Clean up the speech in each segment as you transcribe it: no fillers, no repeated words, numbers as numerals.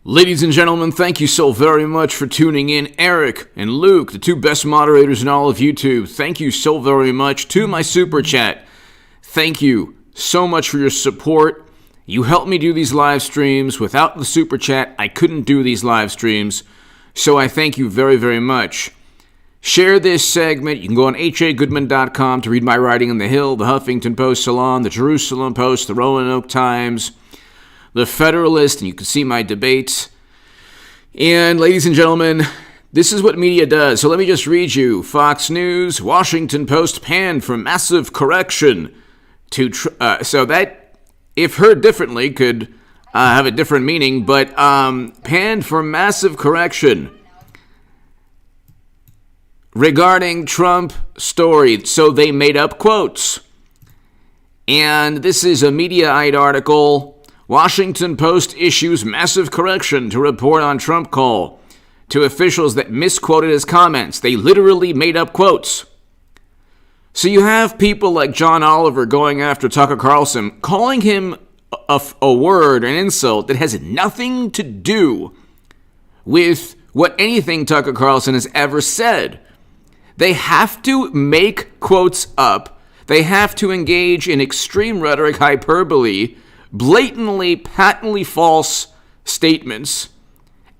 Ladies and gentlemen, thank you so very much for tuning in. Eric and Luke, the two best moderators in all of YouTube, thank you so very much. To my super chat, thank you so much for your support. You helped me do these live streams. Without the super chat, I couldn't do these live streams. So I thank you very, very much. Share this segment. You can go on hagoodman.com to read my writing on The Hill, the Huffington Post Salon, the Jerusalem Post, the Roanoke Times, the Federalist, and you can see my debates. And ladies and gentlemen, this is what media does. So let me just read you. Fox News, Washington Post panned for massive correction. So that, if heard differently, could have a different meaning, but panned for massive correction regarding Trump story. So they made up quotes. And this is a Mediaite article. Washington Post issues massive correction to report on Trump call to officials that misquoted his comments. They literally made up quotes. So you have people like John Oliver going after Tucker Carlson, calling him a word, an insult that has nothing to do with what anything Tucker Carlson has ever said. They have to make quotes up. They have to engage in extreme rhetoric, hyperbole, blatantly, patently false statements,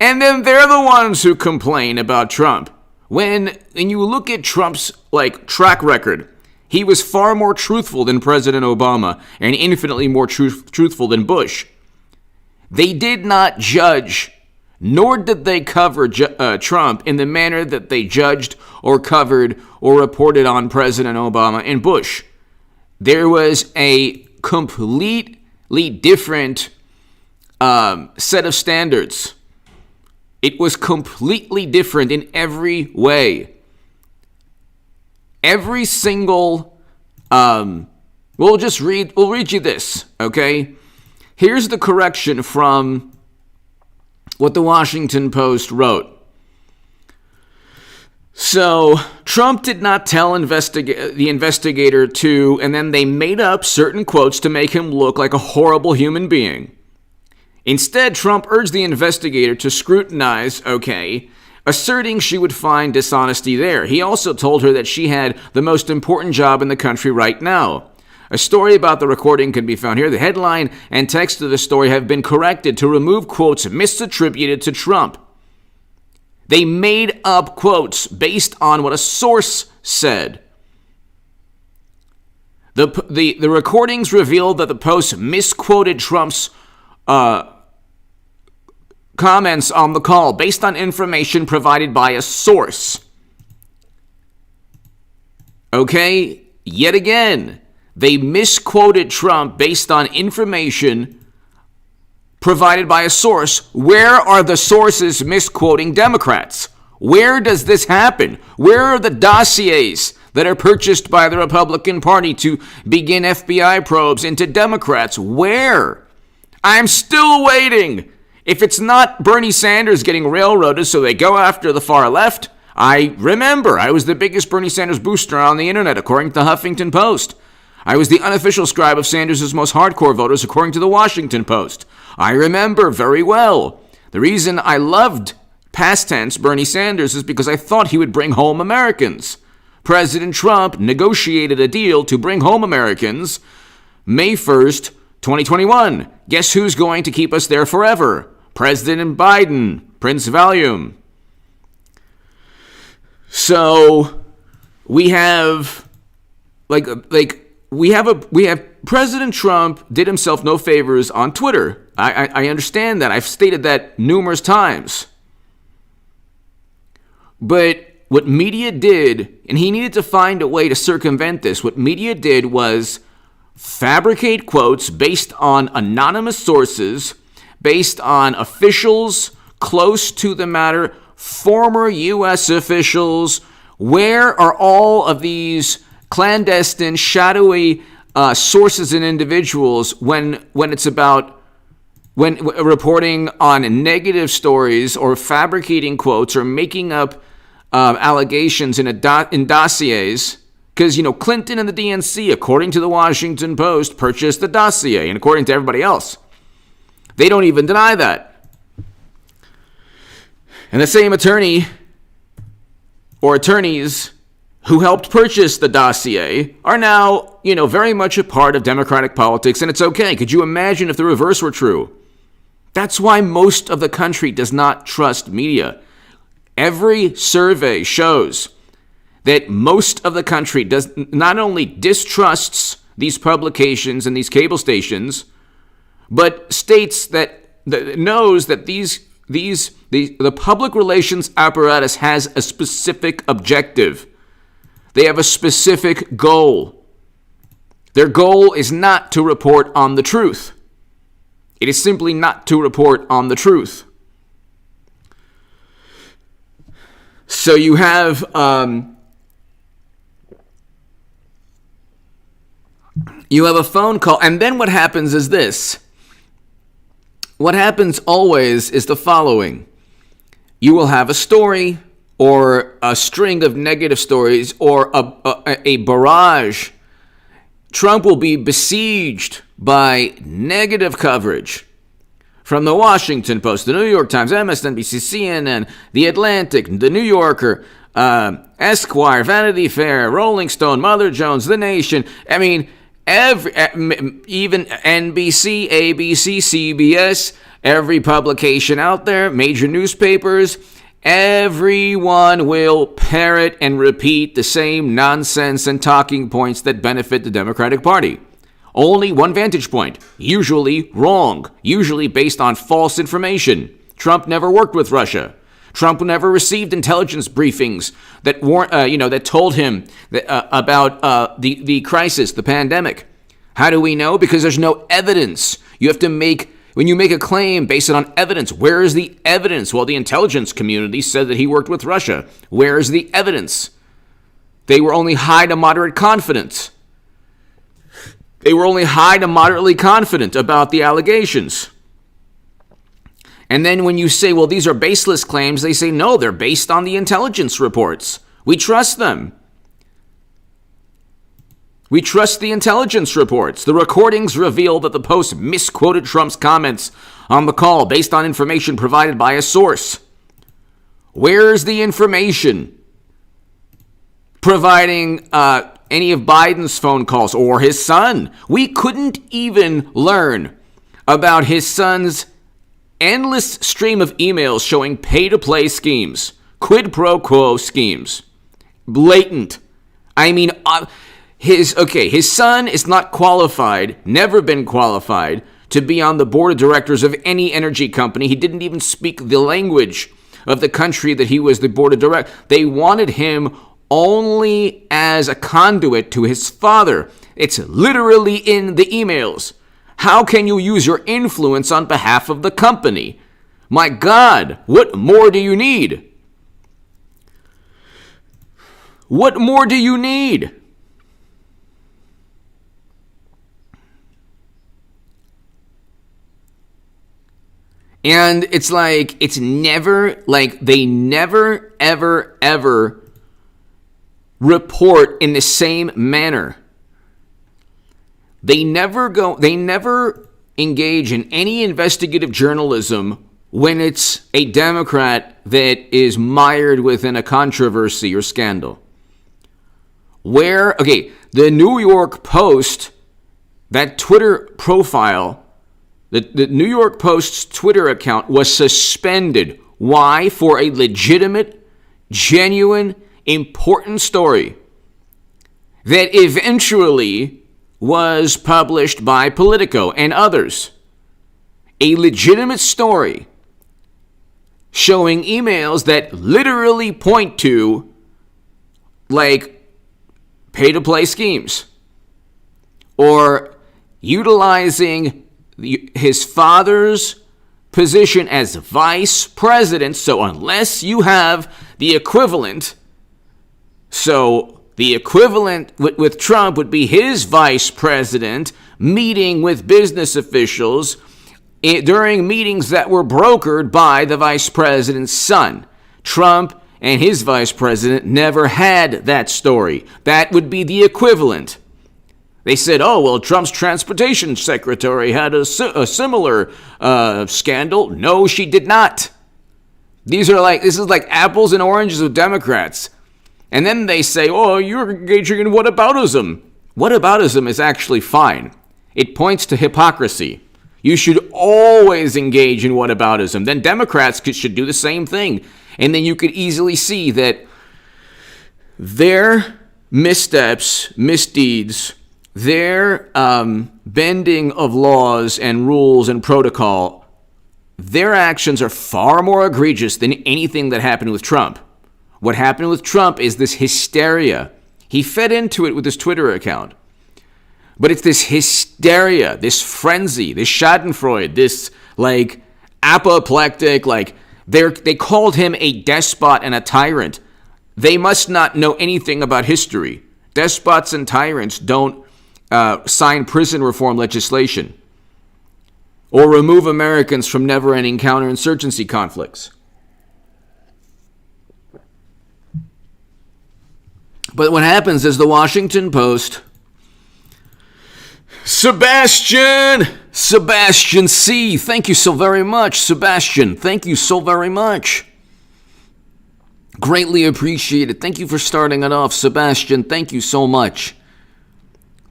and then they're the ones who complain about Trump. When you look at Trump's track record, he was far more truthful than President Obama and infinitely more truthful than Bush. They did not judge, nor did they cover Trump in the manner that they judged or covered or reported on President Obama and Bush. There was a completely different set of standards. It was completely different in every way. Every single, we'll read you this, okay? Here's the correction from what the Washington Post wrote. So, Trump did not tell the investigator to, and then they made up certain quotes to make him look like a horrible human being. Instead, Trump urged the investigator to scrutinize, asserting she would find dishonesty there. He also told her that she had the most important job in the country right now. A story about the recording can be found here. The headline and text of the story have been corrected to remove quotes misattributed to Trump. They made up quotes based on what a source said. The recordings revealed that the Post misquoted Trump's comments on the call based on information provided by a source. Okay, yet again, they misquoted Trump based on information provided by a source. Where are the sources misquoting Democrats? Where does this happen? Where are the dossiers that are purchased by the Republican Party to begin FBI probes into Democrats? Where? I'm still waiting. If it's not Bernie Sanders getting railroaded so they go after the far left, I remember I was the biggest Bernie Sanders booster on the internet, according to the Huffington Post. I was the unofficial scribe of Sanders' most hardcore voters, according to the Washington Post. I remember very well. The reason I loved, past tense, Bernie Sanders is because I thought he would bring home Americans. President Trump negotiated a deal to bring home Americans May 1st, 2021. Guess who's going to keep us there forever? President Biden, Prince Valium. So we have we have President Trump did himself no favors on Twitter. I understand that. I've stated that numerous times. But what media did, and he needed to find a way to circumvent this, what media did was fabricate quotes based on anonymous sources, based on officials close to the matter, former U.S. officials. Where are all of these clandestine, shadowy sources and individuals when it's about reporting on negative stories or fabricating quotes or making up allegations in dossiers? Because, Clinton and the DNC, according to the Washington Post, purchased the dossier, and according to everybody else. They don't even deny that. And the same attorney or attorneys who helped purchase the dossier are now, very much a part of Democratic politics, and it's okay. Could you imagine if the reverse were true? That's why most of the country does not trust media. Every survey shows that most of the country does not only distrusts these publications and these cable stations, but states that knows that the public relations apparatus has a specific objective. They have a specific goal. Their goal is not to report on the truth. It is simply not to report on the truth. So you have a phone call, and then what happens is this. What happens always is the following. You will have a story or a string of negative stories or a barrage. Trump will be besieged by negative coverage from the Washington Post, the New York Times, MSNBC, CNN, The Atlantic, The New Yorker, Esquire, Vanity Fair, Rolling Stone, Mother Jones, The Nation. I mean, even NBC, ABC, CBS, every publication out there, major newspapers, everyone will parrot and repeat the same nonsense and talking points that benefit the Democratic Party. Only one vantage point, usually wrong, usually based on false information. Trump never worked with Russia. Trump never received intelligence briefings that that told him about the crisis, the pandemic. How do we know? Because there's no evidence. When you make a claim based on evidence, where is the evidence? Well, the intelligence community said that he worked with Russia. Where is the evidence? They were only high to moderate confident. They were only high to moderately confident about the allegations. And then when you say, well, these are baseless claims, they say, no, they're based on the intelligence reports. We trust them. We trust the intelligence reports. The recordings reveal that the Post misquoted Trump's comments on the call based on information provided by a source. Where's the information providing any of Biden's phone calls or his son? We couldn't even learn about his son's endless stream of emails showing pay-to-play schemes, quid pro quo schemes. Blatant. I mean, his son is not qualified, never been qualified, to be on the board of directors of any energy company. He didn't even speak the language of the country that he was the board of directors. They wanted him only as a conduit to his father. It's literally in the emails. How can you use your influence on behalf of the company? My God, what more do you need? What more do you need? And it's like, they never, ever, ever report in the same manner. They never engage in any investigative journalism when it's a Democrat that is mired within a controversy or scandal. The New York Post, that Twitter profile, the New York Post's Twitter account was suspended. Why? For a legitimate, genuine, important story that eventually was published by Politico and others. A legitimate story showing emails that literally point to, pay-to-play schemes or utilizing his father's position as vice president. So unless you have the equivalent, with Trump would be his vice president meeting with business officials during meetings that were brokered by the vice president's son. Trump and his vice president never had that story. That would be the equivalent. They said, Trump's transportation secretary had a similar scandal. No, she did not. This is like apples and oranges with Democrats. And then they say, oh, you're engaging in whataboutism. Whataboutism is actually fine. It points to hypocrisy. You should always engage in whataboutism. Then Democrats should do the same thing. And then you could easily see that their missteps, misdeeds, their bending of laws and rules and protocol, their actions are far more egregious than anything that happened with Trump. What happened with Trump is this hysteria. He fed into it with his Twitter account. But it's this hysteria, this frenzy, this schadenfreude, this apoplectic, they called him a despot and a tyrant. They must not know anything about history. Despots and tyrants don't sign prison reform legislation or remove Americans from never-ending counterinsurgency conflicts. But what happens is the Washington Post, Sebastian C. Thank you so very much, Sebastian. Thank you so very much. Greatly appreciated. Thank you for starting it off, Sebastian. Thank you so much.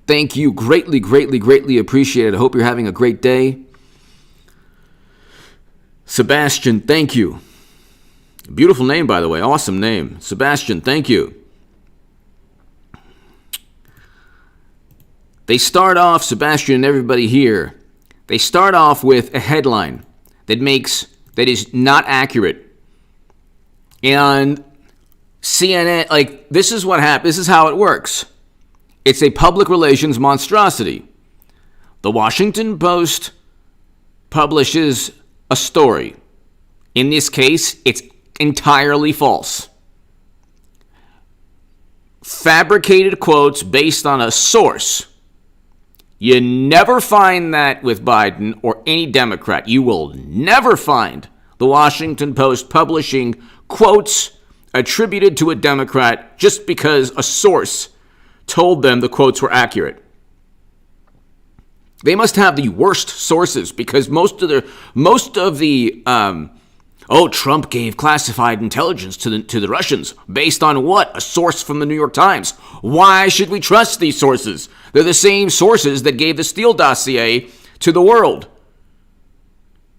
Thank you. Greatly, greatly, greatly appreciated. I hope you're having a great day. Sebastian, thank you. Beautiful name, by the way. Awesome name. Sebastian, thank you. They start off, Sebastian and everybody here, they start off with a headline that is not accurate. And CNN, this is what happened. This is how it works. It's a public relations monstrosity. The Washington Post publishes a story. In this case, it's entirely false. Fabricated quotes based on a source. You never find that with Biden or any Democrat. You will never find the Washington Post publishing quotes attributed to a Democrat just because a source told them the quotes were accurate. They must have the worst sources because most of the Trump gave classified intelligence to the Russians. Based on what? A source from the New York Times. Why should we trust these sources? They're the same sources that gave the Steele dossier to the world.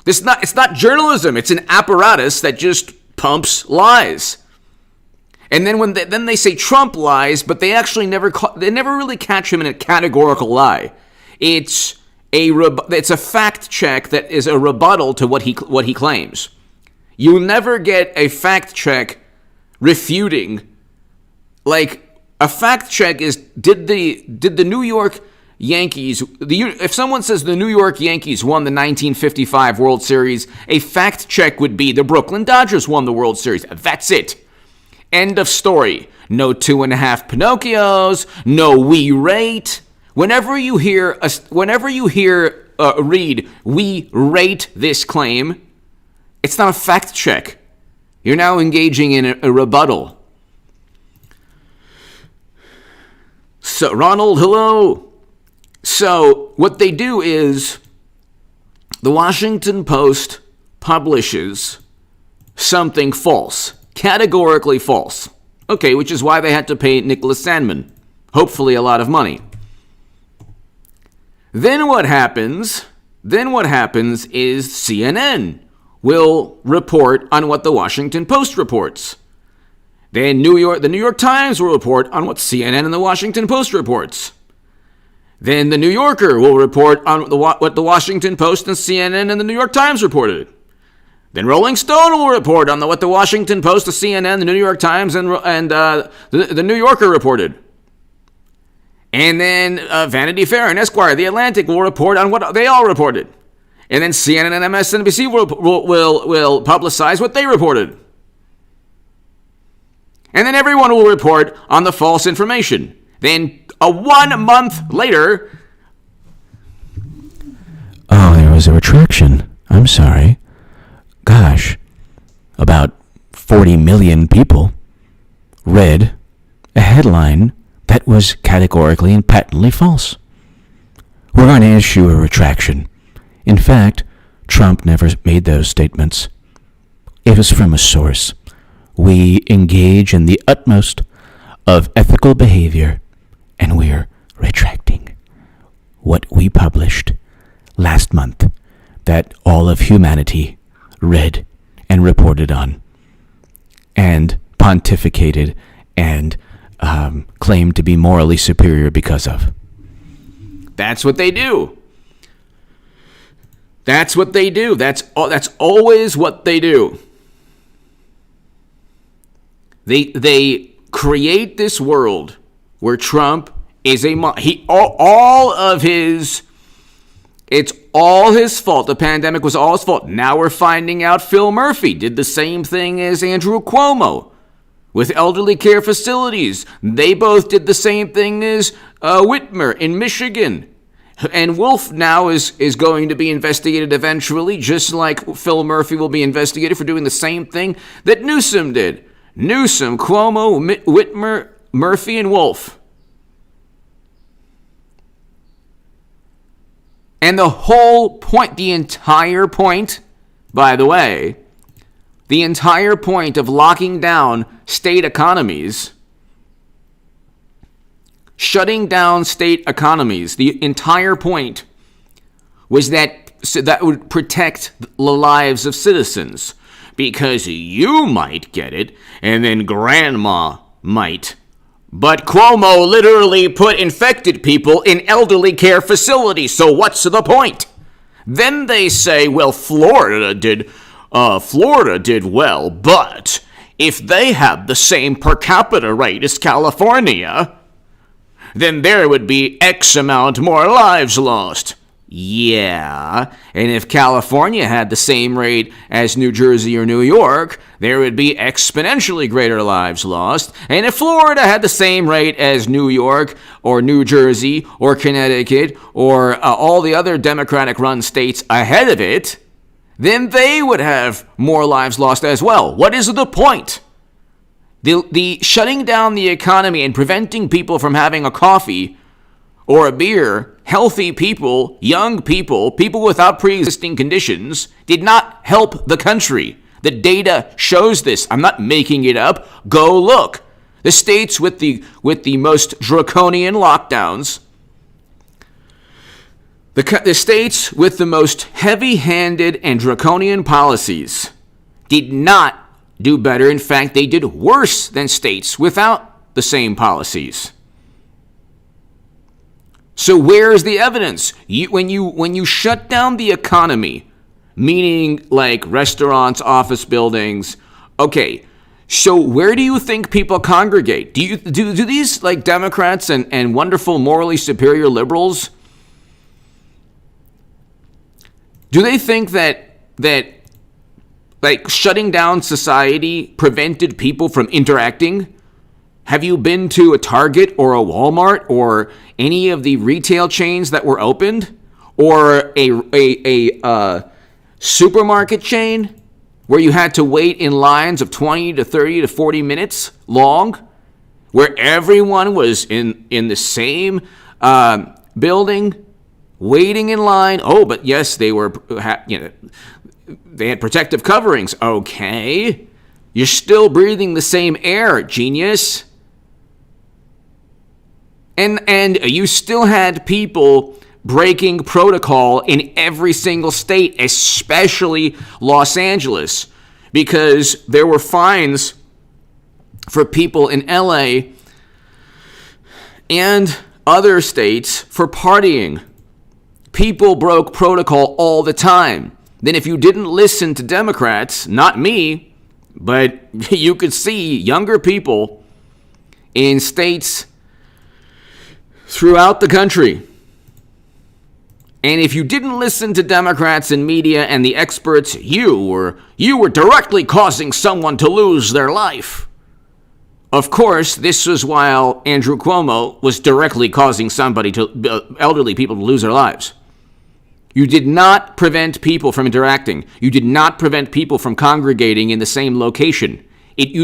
It's not journalism. It's an apparatus that just pumps lies. And then then they say Trump lies, but they actually never really catch him in a categorical lie. It's a fact check that is a rebuttal to what he claims. You never get a fact check refuting. A fact check is did the New York Yankees, if someone says the New York Yankees won the 1955 World Series, a fact check would be the Brooklyn Dodgers won the World Series. That's it. End of story. No 2.5 Pinocchios. No we rate. Whenever you read we rate this claim, it's not a fact check. You're now engaging in a rebuttal. So, Ronald, hello. So, what they do is the Washington Post publishes something false, categorically false. Okay, which is why they had to pay Nicholas Sandmann, hopefully a lot of money. Then what happens is CNN will report on what the Washington Post reports. Then the New York Times will report on what CNN and the Washington Post reports. Then the New Yorker will report on what the Washington Post and CNN and the New York Times reported. Then Rolling Stone will report on what the Washington Post, the CNN, the New York Times, and the New Yorker reported. And then Vanity Fair and Esquire, The Atlantic will report on what they all reported. And then CNN and MSNBC will publicize what they reported. And then everyone will report on the false information. Then 1 month later... Oh, there was a retraction. I'm sorry. Gosh. About 40 million people read a headline that was categorically and patently false. We're going to issue a retraction. In fact, Trump never made those statements. It was from a source. We engage in the utmost of ethical behavior, and we're retracting what we published last month that all of humanity read and reported on and pontificated and claimed to be morally superior because of. That's what they do. That's what they do. That's always what they do. They create this world where Trump is it's all his fault. The pandemic was all his fault. Now we're finding out Phil Murphy did the same thing as Andrew Cuomo with elderly care facilities. They both did the same thing as Whitmer in Michigan. And Wolf now is going to be investigated eventually, just like Phil Murphy will be investigated for doing the same thing that Newsom did. Newsom, Cuomo, Whitmer, Murphy, and Wolf. And the whole point, the entire point, by the way, the entire point of locking down state economies, shutting down state economies, the entire point was that would protect the lives of citizens. Because you might get it, and then grandma might. But Cuomo literally put infected people in elderly care facilities, so what's the point? Then they say, well, Florida did well, but if they had the same per capita rate as California, then there would be X amount more lives lost. Yeah, and if California had the same rate as New Jersey or New York, there would be exponentially greater lives lost. And if Florida had the same rate as New York or New Jersey or Connecticut or all the other Democratic-run states ahead of it, then they would have more lives lost as well. What is the point? The shutting down the economy and preventing people from having a coffee or a beer, healthy people, young people, people without pre-existing conditions, did not help the country. The data shows this. I'm not making it up. Go look. The states with the most draconian lockdowns, the states with the most heavy-handed and draconian policies did not do better. In fact, they did worse than states without the same policies. So where's the evidence? When you shut down the economy, meaning like restaurants, office buildings, okay, so where do you think people congregate? Do these like Democrats and wonderful morally superior liberals, do they think that like shutting down society prevented people from interacting? Have you been to a Target or a Walmart or any of the retail chains that were opened? Or a supermarket chain where you had to wait in lines of 20 to 30 to 40 minutes long? Where everyone was in the same building, waiting in line? Oh, but yes, they were, they had protective coverings. Okay. You're still breathing the same air, genius. And you still had people breaking protocol in every single state, especially Los Angeles, because there were fines for people in LA and other states for partying. People broke protocol all the time. Then if you didn't listen to Democrats, not me, but you could see younger people in states throughout the country. And if you didn't listen to Democrats and media and the experts, you were directly causing someone to lose their life. Of course, this was while Andrew Cuomo was directly causing elderly people to lose their lives. You did not prevent people from interacting. You did not prevent people from congregating in the same location. What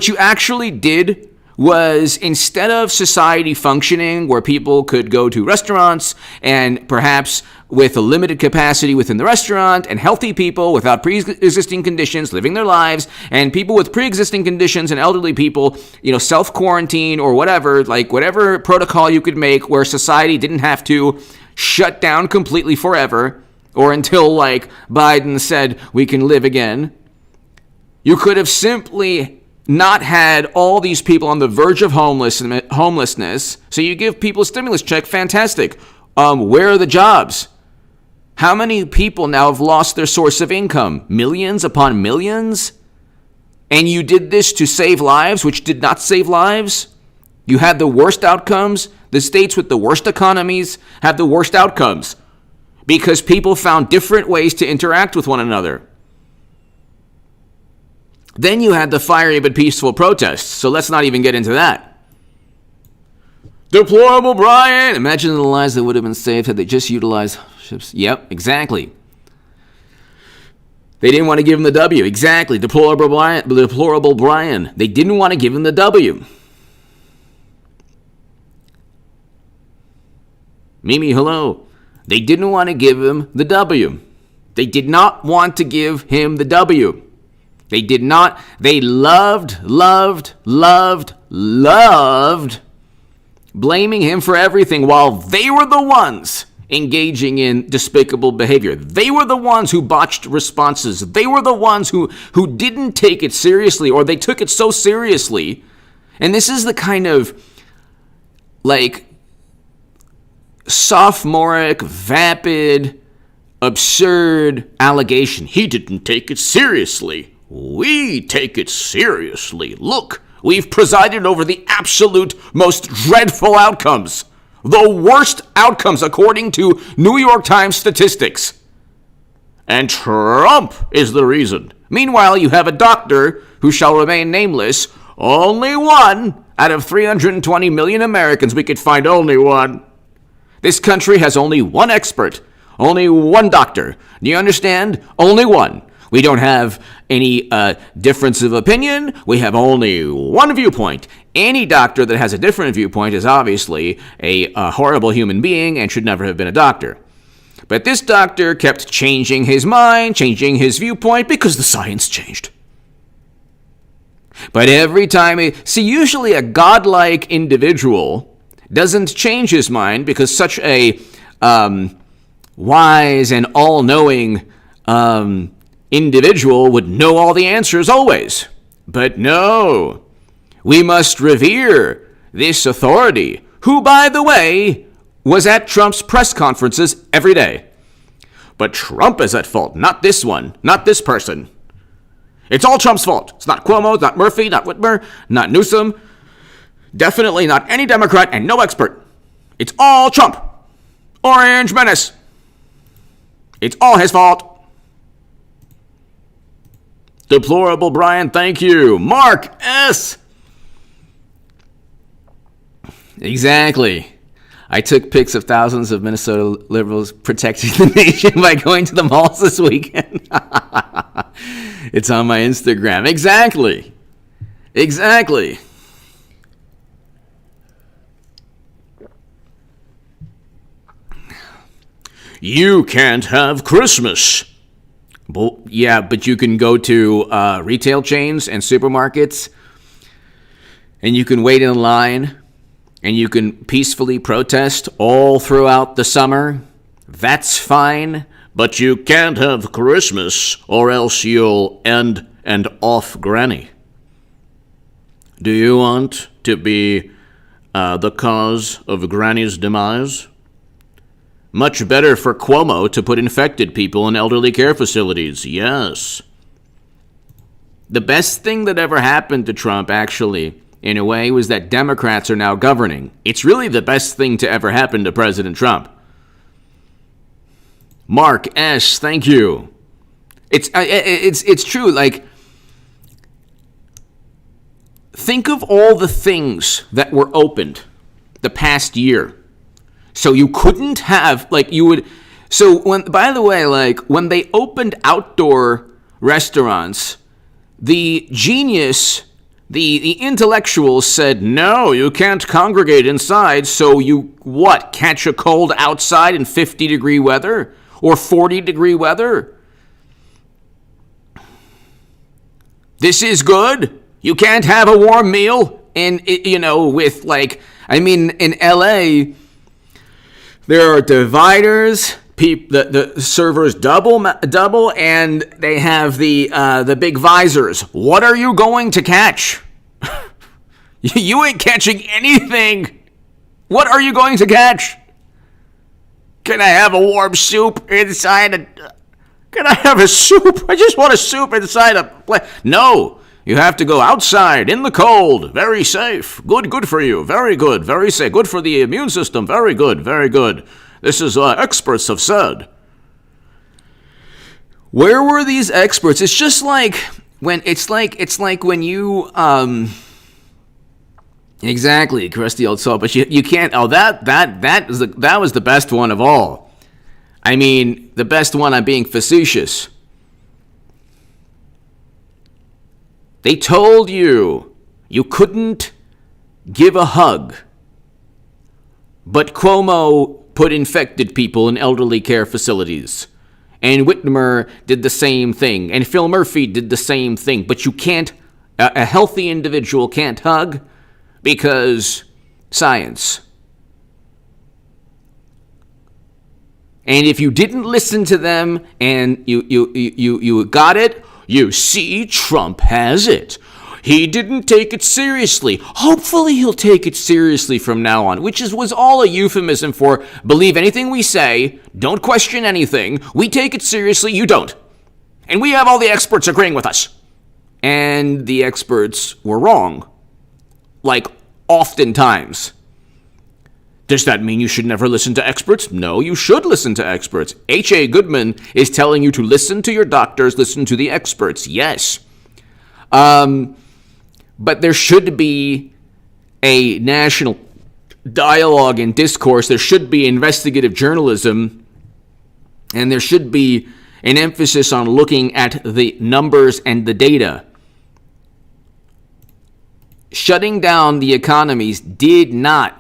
you actually did was, instead of society functioning where people could go to restaurants and perhaps with a limited capacity within the restaurant, and healthy people without pre-existing conditions living their lives, and people with pre-existing conditions and elderly people, self-quarantine or whatever, like whatever protocol you could make where society didn't have to shut down completely forever, or until, like, Biden said, we can live again. You could have simply not had all these people on the verge of homelessness, so you give people a stimulus check, fantastic. Where are the jobs? How many people now have lost their source of income? Millions upon millions? And you did this to save lives, which did not save lives? You had the worst outcomes. The states with the worst economies have the worst outcomes because people found different ways to interact with one another. Then you had the fiery but peaceful protests, so let's not even get into that. Deplorable Brian! Imagine the lives that would have been saved had they just utilized ships. Yep, exactly. They didn't want to give him the W. Exactly. Deplorable Brian. They didn't want to give him the W. Mimi, hello. They didn't want to give him the W. They did not want to give him the W. They did not. They loved blaming him for everything while they were the ones engaging in despicable behavior. They were the ones who botched responses. They were the ones who didn't take it seriously, or they took it so seriously. And this is the kind of, like, sophomoric, vapid, absurd allegation. He didn't take it seriously. We take it seriously. Look, we've presided over the absolute most dreadful outcomes. The worst outcomes according to New York Times statistics. And Trump is the reason. Meanwhile, you have a doctor who shall remain nameless. Only one out of 320 million Americans. We could find only one. This country has only one expert. Only one doctor. Do you understand? Only one. We don't have any difference of opinion. We have only one viewpoint. Any doctor that has a different viewpoint is obviously a horrible human being and should never have been a doctor. But this doctor kept changing his mind, changing his viewpoint, because the science changed. But every time, usually a godlike individual doesn't change his mind because such a wise and all-knowing individual would know all the answers always. But no, we must revere this authority, who, by the way, was at Trump's press conferences every day. But Trump is at fault, not this one, not this person. It's all Trump's fault. It's not Cuomo, not Murphy, not Whitmer, not Newsom, definitely not any Democrat and no expert. It's all Trump. Orange Menace. It's all his fault. Deplorable Brian, thank you. Mark S. Exactly. I took pics of thousands of Minnesota liberals protecting the nation by going to the malls this weekend. It's on my Instagram. Exactly. You can't have Christmas. Well, yeah, but you can go to retail chains and supermarkets, and you can wait in line, and you can peacefully protest all throughout the summer. That's fine, but you can't have Christmas, or else you'll end and off Granny. Do you want to be the cause of Granny's demise? Much better for Cuomo to put infected people in elderly care facilities, yes. The best thing that ever happened to Trump, actually, in a way, was that Democrats are now governing. It's really the best thing to ever happen to President Trump. Mark S., thank you. It's true, like, think of all the things that were opened the past year. So you couldn't have, like, you would, so when, by the way, like, when they opened outdoor restaurants, the genius The intellectuals said, no, you can't congregate inside, so you, what, catch a cold outside in 50-degree weather? Or 40-degree weather? This is good? You can't have a warm meal? And, with, in L.A., there are dividers, the servers double, and they have the big visors. What are you going to catch? You ain't catching anything. What are you going to catch? Can I have a warm soup inside Can I have a soup? I just want a soup inside a plate. No, you have to go outside in the cold. Very safe. Good for you. Very good. Very safe. Good for the immune system. Very good. Very good. This is experts have said. Where were these experts? It's just like when when you exactly, crusty old salt, but you can't. Oh, that was the best one of all. I mean, the best one. I'm being facetious. They told you couldn't give a hug, but Cuomo put infected people in elderly care facilities. And Whitmer did the same thing. And Phil Murphy did the same thing. But you can't, a healthy individual can't hug because science. And if you didn't listen to them and you got it, you see, Trump has it. He didn't take it seriously. Hopefully he'll take it seriously from now on, which was all a euphemism for believe anything we say, don't question anything, we take it seriously, you don't. And we have all the experts agreeing with us. And the experts were wrong. Like, oftentimes. Does that mean you should never listen to experts? No, you should listen to experts. H.A. Goodman is telling you to listen to your doctors, listen to the experts. Yes. But there should be a national dialogue and discourse. There should be investigative journalism. And there should be an emphasis on looking at the numbers and the data. Shutting down the economies did not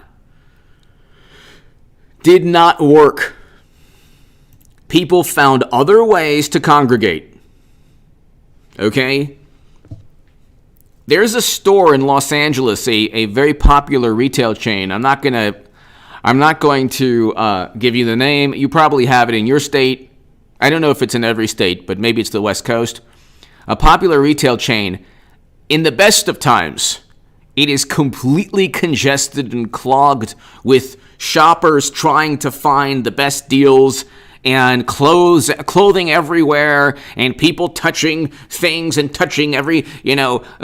work. People found other ways to congregate. Okay? There's a store in Los Angeles, a very popular retail chain. I'm not going to give you the name. You probably have it in your state. I don't know if it's in every state, but maybe it's the West Coast. A popular retail chain. In the best of times, it is completely congested and clogged with shoppers trying to find the best deals and clothing everywhere, and people touching things and touching every,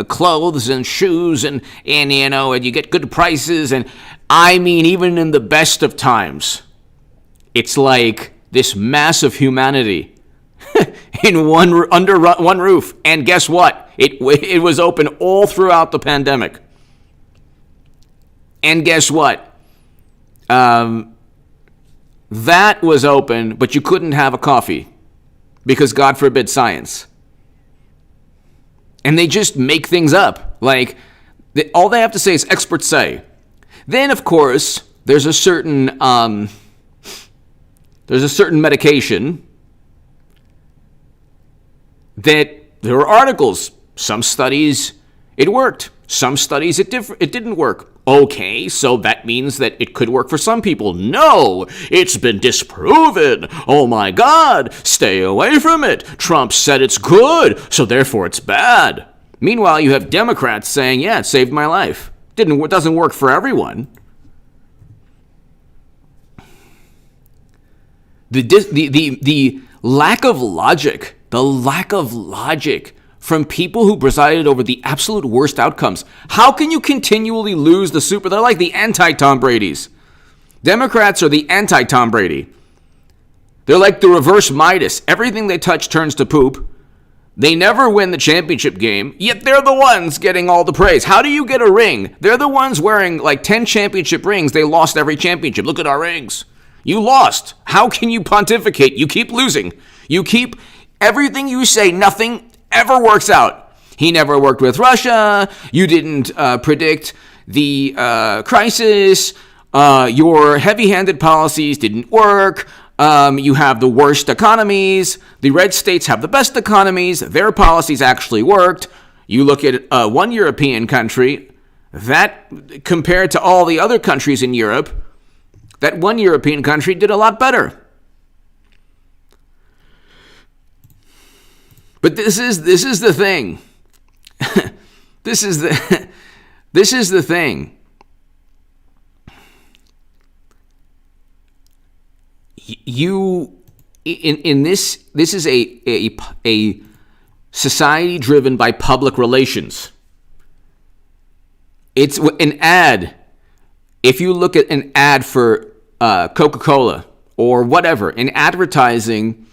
clothes and shoes, and you get good prices. And I mean, even in the best of times, it's like this mass of humanity under one roof. And guess what? It was open all throughout the pandemic. And guess what? That was open, but you couldn't have a coffee because God forbid science. And they just make things up. Like, all they have to say is experts say. Then, of course, there's a certain medication that there are articles. Some studies it worked. Some studies it didn't work. Okay, so that means that it could work for some people. No, it's been disproven. Oh my God, stay away from it. Trump said it's good, so therefore it's bad. Meanwhile, you have Democrats saying, yeah, it saved my life. It doesn't work for everyone. The lack of logic from people who presided over the absolute worst outcomes. How can you continually lose the Super? They're like the anti-Tom Bradys. Democrats are the anti-Tom Brady. They're like the reverse Midas. Everything they touch turns to poop. They never win the championship game, yet they're the ones getting all the praise. How do you get a ring? They're the ones wearing like 10 championship rings. They lost every championship. Look at our rings. You lost. How can you pontificate? You keep losing. Everything you say, nothing ever works out. He never worked with Russia. You didn't predict the crisis. Your heavy-handed policies didn't work. You have the worst economies. The red states have the best economies. Their policies actually worked. You look at one European country, that compared to all the other countries in Europe, that one European country did a lot better. But this is the thing. This is the thing. You in this is a society driven by public relations. It's an ad. If you look at an ad for Coca-Cola or whatever, in advertising,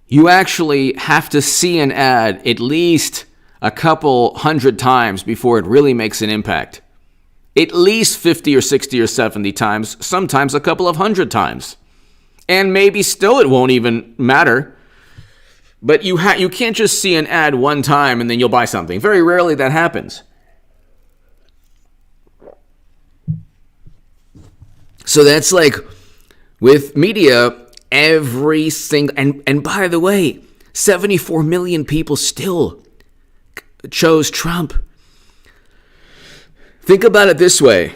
you actually have to see an ad at least a couple hundred times before it really makes an impact. At least 50 or 60 or 70 times, sometimes a couple of hundred times. And maybe still it won't even matter. But you can't just see an ad one time and then you'll buy something. Very rarely that happens. So that's like with media, every single... And by the way, 74 million people still chose Trump. Think about it this way.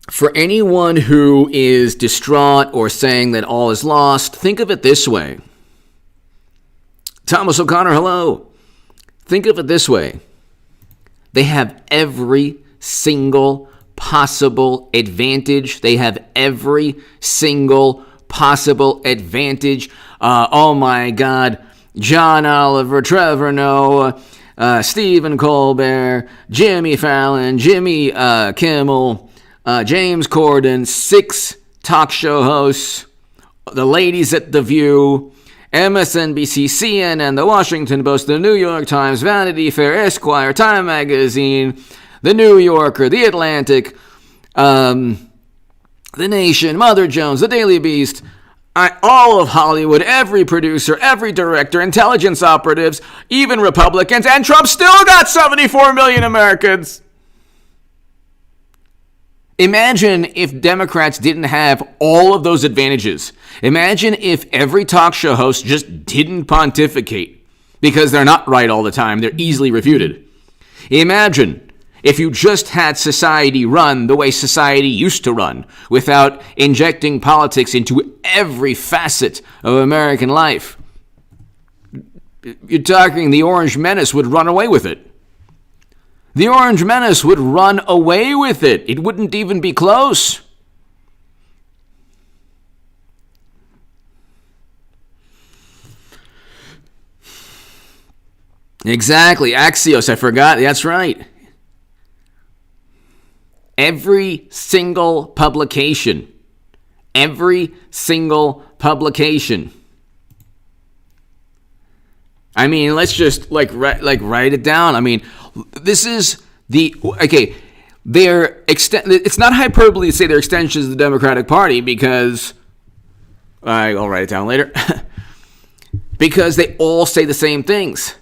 For anyone who is distraught or saying that all is lost, think of it this way. Thomas O'Connor, hello. Think of it this way. They have every single possible advantage. They have every single possible advantage. Oh my God. John Oliver, Trevor Noah, Stephen Colbert, Jimmy Fallon, Jimmy Kimmel, James Corden, 6 talk show hosts, the ladies at The View, MSNBC, CNN, The Washington Post, The New York Times, Vanity Fair, Esquire, Time Magazine, The New Yorker, The Atlantic, The Nation, Mother Jones, The Daily Beast, all of Hollywood, every producer, every director, intelligence operatives, even Republicans, and Trump still got 74 million Americans. Imagine if Democrats didn't have all of those advantages. Imagine if every talk show host just didn't pontificate because they're not right all the time. They're easily refuted. Imagine if you just had society run the way society used to run without injecting politics into every facet of American life. You're talking the Orange Menace would run away with it. The Orange Menace would run away with it. It wouldn't even be close. Exactly. Axios, I forgot. That's right. Every single publication. Every single publication. I mean, let's just write it down. I mean, this is it's not hyperbole to say they're extensions of the Democratic Party because I'll write it down later. Because they all say the same things.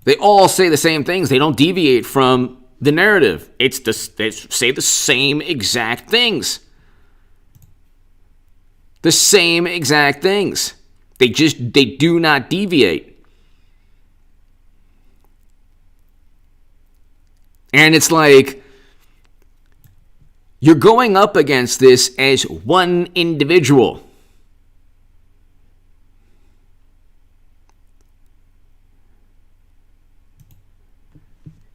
They all say the same things. They don't deviate from the narrative. They say the same exact things. The same exact things. They do not deviate. And it's like, you're going up against this as one individual.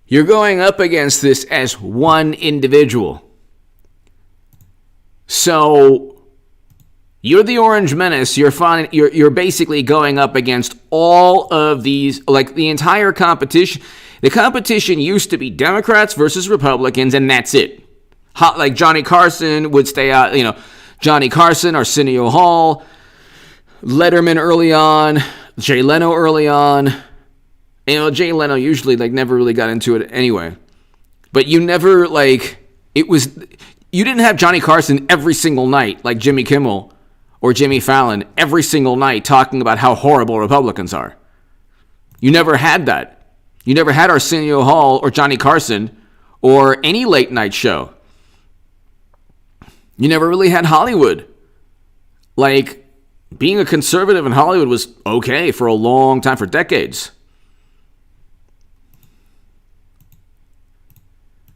You're going up against this as one individual. So, you're the Orange Menace. You're basically going up against all of these, like the entire competition. The competition used to be Democrats versus Republicans, and that's it. Like Johnny Carson would stay out, Johnny Carson, Arsenio Hall, Letterman early on, Jay Leno early on. Jay Leno usually never really got into it anyway. But you never you didn't have Johnny Carson every single night like Jimmy Kimmel or Jimmy Fallon every single night talking about how horrible Republicans are. You never had that. You never had Arsenio Hall or Johnny Carson or any late night show. You never really had Hollywood. Like, being a conservative in Hollywood was okay for a long time, for decades.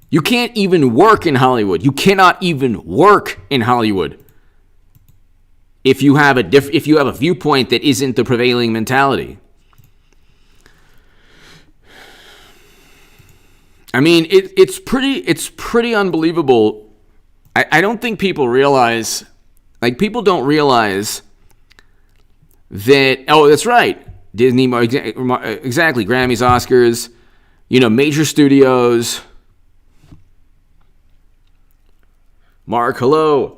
You can't even work in Hollywood. You cannot even work in Hollywood if you have a viewpoint that isn't the prevailing mentality. I mean, it's pretty unbelievable. I don't think people realize, people don't realize that, oh, that's right, Disney, exactly, Grammys, Oscars, major studios. Mark, hello.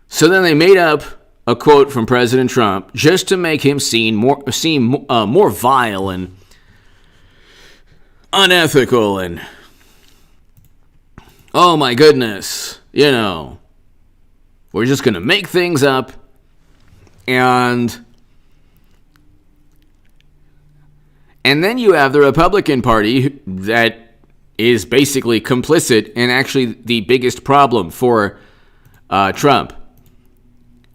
So then they made up a quote from President Trump just to make him seem more vile and unethical and, oh my goodness, we're just going to make things up. And then you have the Republican Party that is basically complicit and actually the biggest problem for Trump.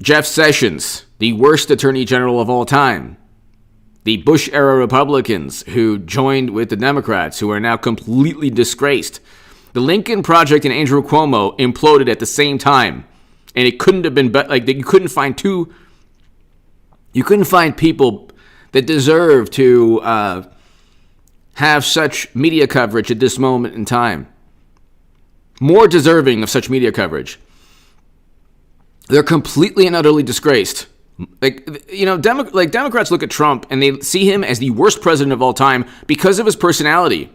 Jeff Sessions, the worst attorney general of all time. The Bush-era Republicans who joined with the Democrats, who are now completely disgraced. The Lincoln Project and Andrew Cuomo imploded at the same time. And it couldn't have been better. You couldn't find people that deserve to have such media coverage at this moment in time. More deserving of such media coverage. They're completely and utterly disgraced. Democrats look at Trump and they see him as the worst president of all time because of his personality.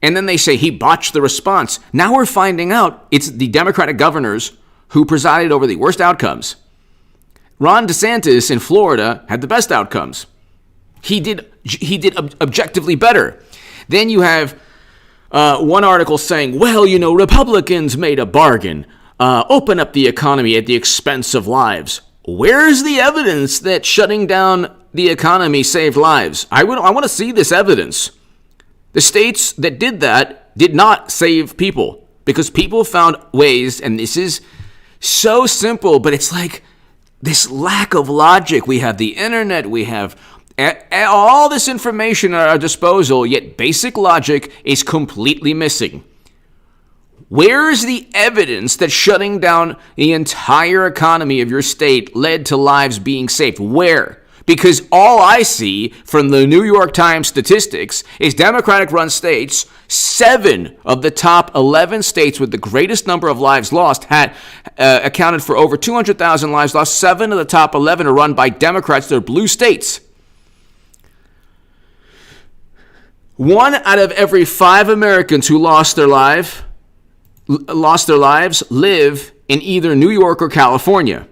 And then they say he botched the response. Now we're finding out it's the Democratic governors who presided over the worst outcomes. Ron DeSantis in Florida had the best outcomes. He did objectively better. Then you have one article saying, Republicans made a bargain. Open up the economy at the expense of lives. Where's the evidence that shutting down the economy saved lives? I want to see this evidence. The states that did that did not save people because people found ways, and this is so simple, but it's like this lack of logic. We have the internet, we have all this information at our disposal, yet basic logic is completely missing. Where is the evidence that shutting down the entire economy of your state led to lives being saved? Where? Because all I see from the New York Times statistics is Democratic-run states, 7 of the top 11 states with the greatest number of lives lost had accounted for over 200,000 lives lost. 7 of the top 11 are run by Democrats. They're blue states. 1 out of every 5 Americans who lost their lives live in either New York or California.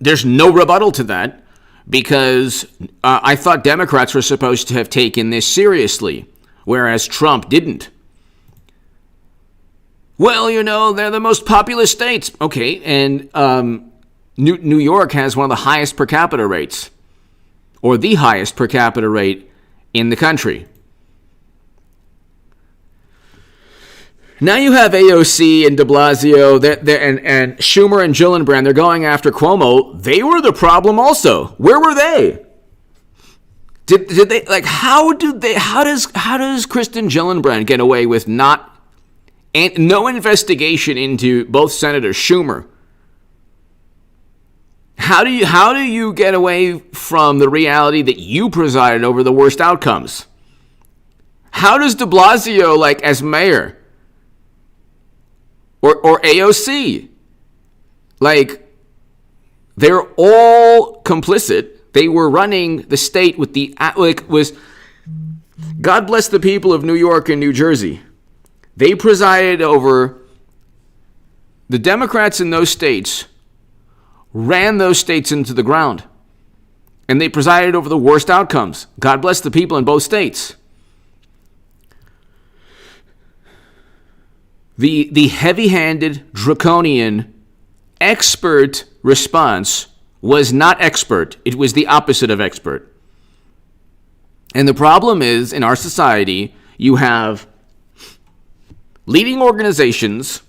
There's no rebuttal to that because I thought Democrats were supposed to have taken this seriously, whereas Trump didn't. Well, they're the most populous states. Okay, and New York has one of the highest per capita rates, or the highest per capita rate in the country. Now you have AOC and de Blasio and Schumer and Gillibrand. They're going after Cuomo. They were the problem also. Where were they? Did they how does Kristen Gillibrand get away with no investigation into both Senators Schumer? How do you get away from the reality that you presided over the worst outcomes? How does de Blasio, as mayor, or AOC, they're all complicit. They were running the state with God bless the people of New York and New Jersey. They presided over, the Democrats in those states ran those states into the ground. And they presided over the worst outcomes. God bless the people in both states. The heavy-handed, draconian expert response was not expert. It was the opposite of expert. And the problem is, in our society, you have leading organizations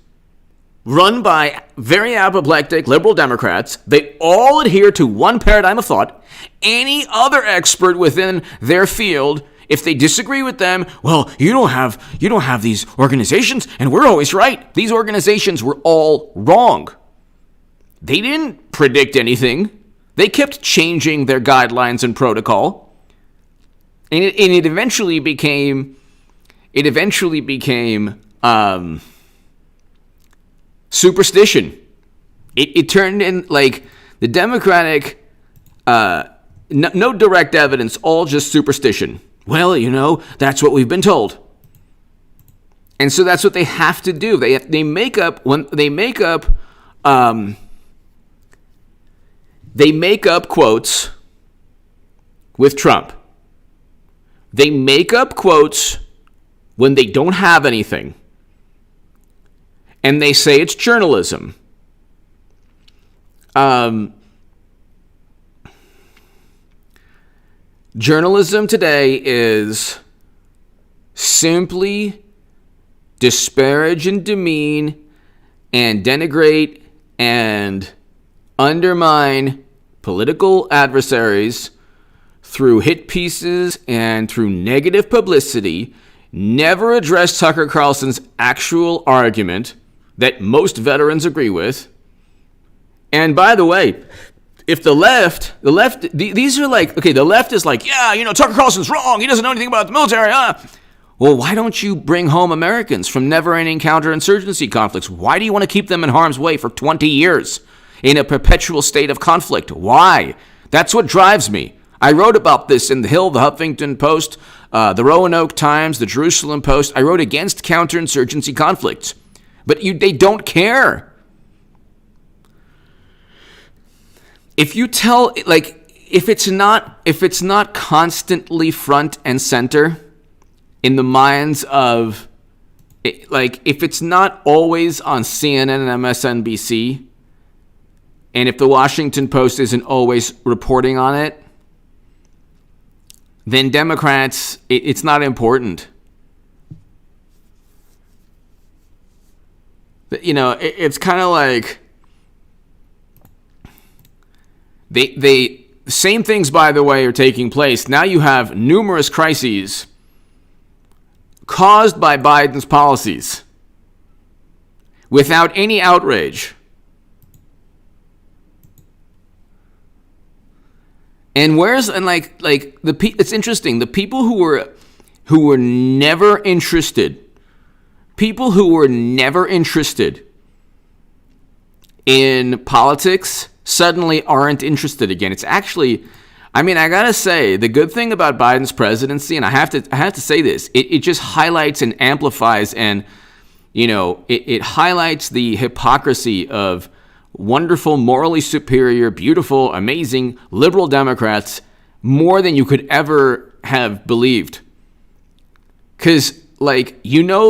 run by very apoplectic liberal Democrats. They all adhere to one paradigm of thought. Any other expert within their field, if they disagree with them, well, you don't have these organizations, and we're always right. These organizations were all wrong. They didn't predict anything. They kept changing their guidelines and protocol, and it eventually became superstition. It turned in like the Democratic, no direct evidence, all just superstition. Well, that's what we've been told. And so that's what they have to do. They make up quotes with Trump. They make up quotes when they don't have anything. And they say it's journalism. Journalism today is simply disparage and demean and denigrate and undermine political adversaries through hit pieces and through negative publicity. Never address Tucker Carlson's actual argument that most veterans agree with. And by the way, if the left, these are like, okay, the left is like, yeah, Tucker Carlson's wrong. He doesn't know anything about the military. Well, why don't you bring home Americans from never-ending counterinsurgency conflicts? Why do you want to keep them in harm's way for 20 years in a perpetual state of conflict? Why? That's what drives me. I wrote about this in The Hill, the Huffington Post, the Roanoke Times, the Jerusalem Post. I wrote against counterinsurgency conflicts. But they don't care. If you tell, if it's not constantly front and center in the minds of, if it's not always on CNN and MSNBC, and if the Washington Post isn't always reporting on it, then Democrats, it's not important. It's kind of like the same things, by the way, are taking place. Now you have numerous crises caused by Biden's policies without any outrage. And it's interesting. The people who were never interested. People who were never interested in politics suddenly aren't interested again. It's actually, I gotta say, the good thing about Biden's presidency, and I have to say this, it just highlights and amplifies, and it highlights the hypocrisy of wonderful, morally superior, beautiful, amazing liberal Democrats more than you could ever have believed. Because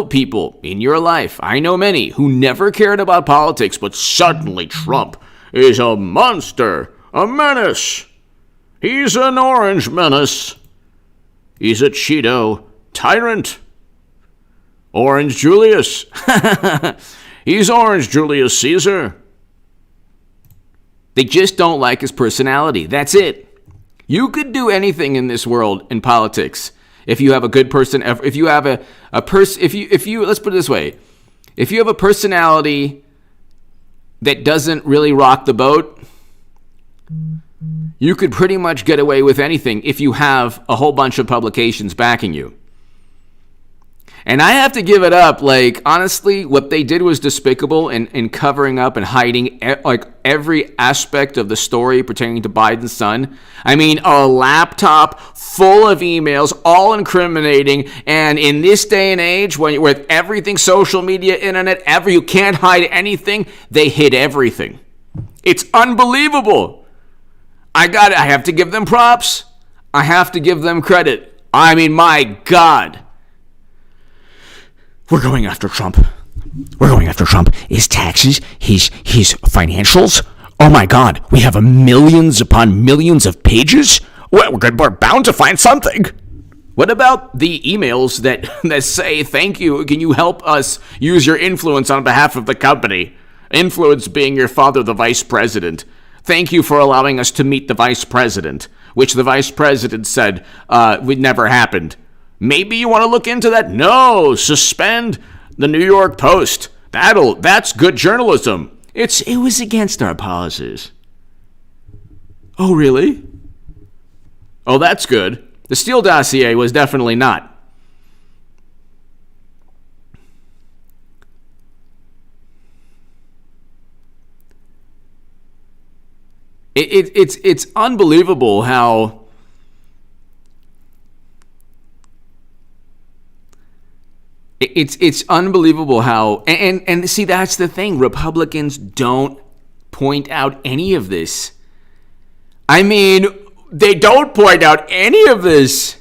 people in your life, I know many, who never cared about politics, but suddenly Trump is a monster, a menace. He's an orange menace. He's a Cheeto tyrant. Orange Julius. He's Orange Julius Caesar. They just don't like his personality. That's it. You could do anything in this world in politics. If you have a good person, if you have if you let's put it this way, if you have a personality that doesn't really rock the boat, you could pretty much get away with anything if you have a whole bunch of publications backing you. And I have to give it up. Honestly, what they did was despicable in covering up and hiding every aspect of the story pertaining to Biden's son. A laptop full of emails, all incriminating. And in this day and age, with everything, social media, internet, you can't hide anything. They hid everything. It's unbelievable. I have to give them props. I have to give them credit. My God. We're going after Trump. We're going after Trump. His taxes, his financials. Oh my God, we have millions upon millions of pages. We're bound to find something. What about the emails that say, thank you, can you help us use your influence on behalf of the company? Influence being your father, the vice president. Thank you for allowing us to meet the vice president, which the vice president said would never happened. Maybe you want to look into that? No, suspend the New York Post. That's good journalism. It was against our policies. Oh, really? Oh, that's good. The Steele dossier was definitely not. It's unbelievable how it's unbelievable how and see, that's the thing. Republicans don't point out any of this. I mean, they don't point out any of this.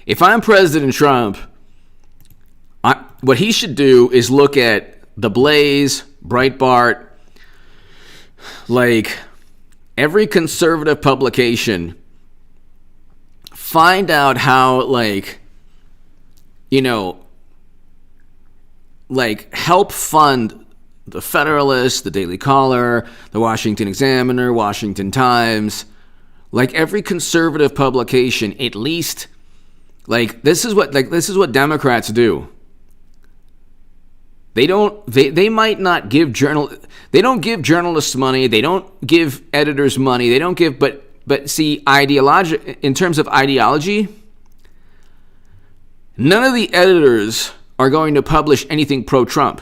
If I'm President Trump, what he should do is look at The Blaze, Breitbart, like every conservative publication, find out how, like, you know, like help fund the Federalist, the Daily Caller, the Washington Examiner, Washington Times, like every conservative publication, at least, like this is what Democrats do. They might not give they don't give journalists money, they don't give editors money, they don't give, but see, in terms of ideology, none of the editors are going to publish anything pro-Trump.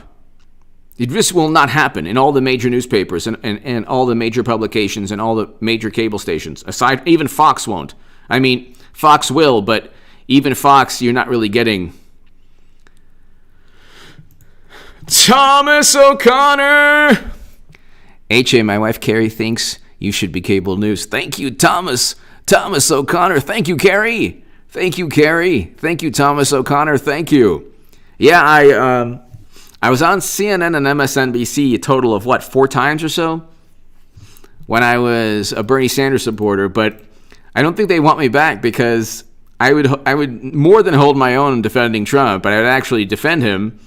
It just will not happen in all the major newspapers and all the major publications and all the major cable stations. Even Fox won't. I mean, Fox will, but even Fox, you're not really getting. Thomas O'Connor! HA, my wife Carrie thinks you should be cable news. Thank you, Thomas. Thomas O'Connor. Thank you, Carrie. Thank you, Carrie. Thank you, Thomas O'Connor. Thank you. Yeah, I was on CNN and MSNBC a total of 4 times or so when I was a Bernie Sanders supporter, but I don't think they want me back because I would more than hold my own defending Trump, but I would actually defend him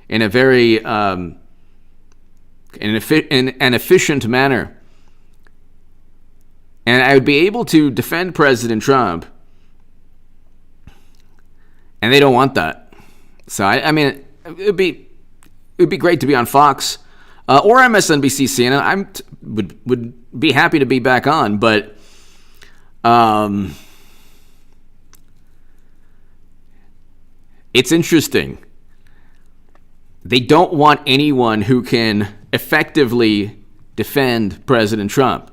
in a very in an efficient manner. And I would be able to defend President Trump, and they don't want that. So I mean, it'd be great to be on Fox or MSNBC, CNN. Would be happy to be back on, but it's interesting. They don't want anyone who can effectively defend President Trump.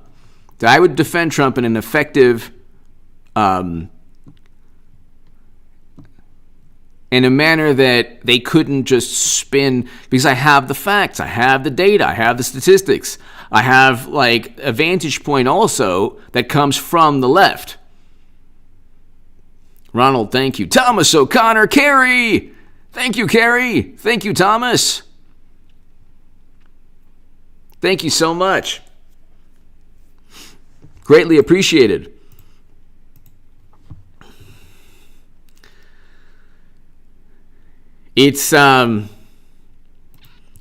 So I would defend Trump in an effective, in a manner that they couldn't just spin, because I have the facts, I have the data, I have the statistics, I have like a vantage point also that comes from the left. Ronald, thank you. Thomas O'Connor, Carrie! Thank you, Carrie. Thank you, Thomas. Thank you so much. Greatly appreciated. It's, you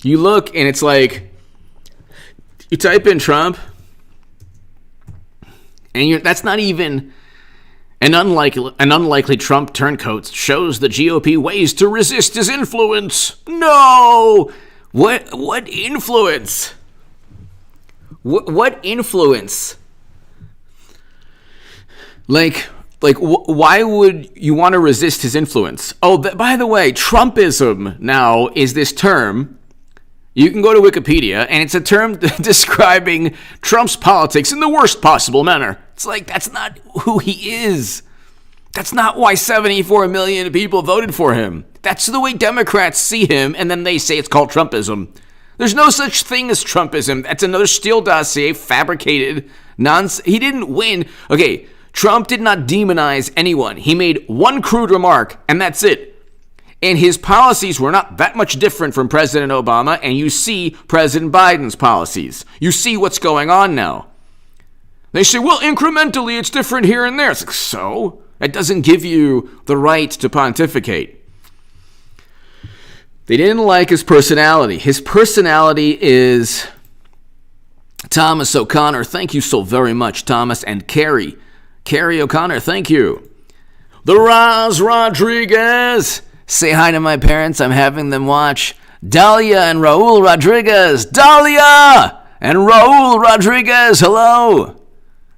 look and it's like, you type in Trump, and that's not even an unlikely Trump turncoat shows the GOP ways to resist his influence. No! What influence? What influence? Like, why would you want to resist his influence? Oh, by the way, Trumpism now is this term. You can go to Wikipedia, and it's a term describing Trump's politics in the worst possible manner. It's like, that's not who he is. That's not why 74 million people voted for him. That's the way Democrats see him, and then they say it's called Trumpism. There's no such thing as Trumpism. That's another Steele dossier, fabricated nonsense. He didn't win. Okay, Trump did not demonize anyone. He made one crude remark, and that's it. And his policies were not that much different from President Obama, and you see President Biden's policies. You see what's going on now. They say, well, incrementally, it's different here and there. It's like, so? It doesn't give you the right to pontificate. They didn't like his personality. His personality is Thomas O'Connor. Thank you so very much, Thomas. And Carrie O'Connor, thank you. The Roz Rodriguez. Say hi to my parents. I'm having them watch. Dahlia and Raul Rodriguez. Dahlia and Raul Rodriguez. Hello.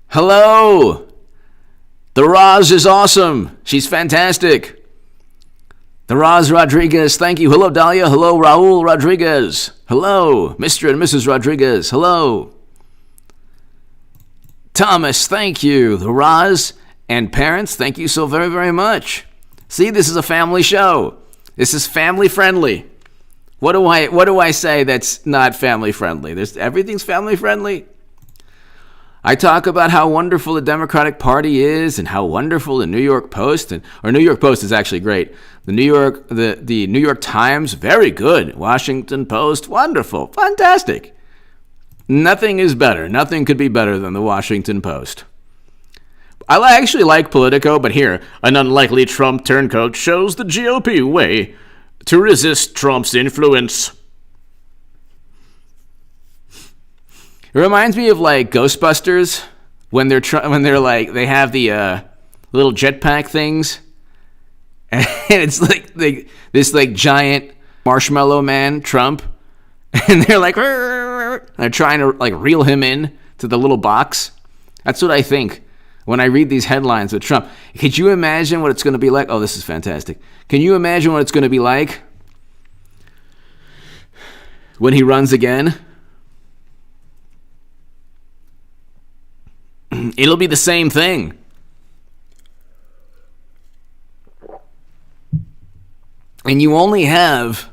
Hello. The Roz is awesome. She's fantastic. The Roz Rodriguez, thank you. Hello, Dahlia. Hello, Raul Rodriguez. Hello, Mr. and Mrs. Rodriguez. Hello. Thomas, thank you. The Roz and parents, thank you so very, very much. See, this is a family show. This is family friendly. What do I say that's not family friendly? Everything's family friendly. I talk about how wonderful the Democratic Party is and how wonderful the New York Post, or New York Post is actually great. The New York Times, very good. Washington Post, wonderful, fantastic. Nothing is better. Nothing could be better than the Washington Post. I actually like Politico, but here, an unlikely Trump turncoat shows the GOP way to resist Trump's influence. It reminds me of like Ghostbusters when they have the little jetpack things, and it's like this like giant marshmallow man Trump, and they're like they're trying to like reel him in to the little box. That's what I think when I read these headlines with Trump. Could you imagine what it's going to be like? Oh, this is fantastic. Can you imagine what it's going to be like when he runs again? It'll be the same thing. And you only have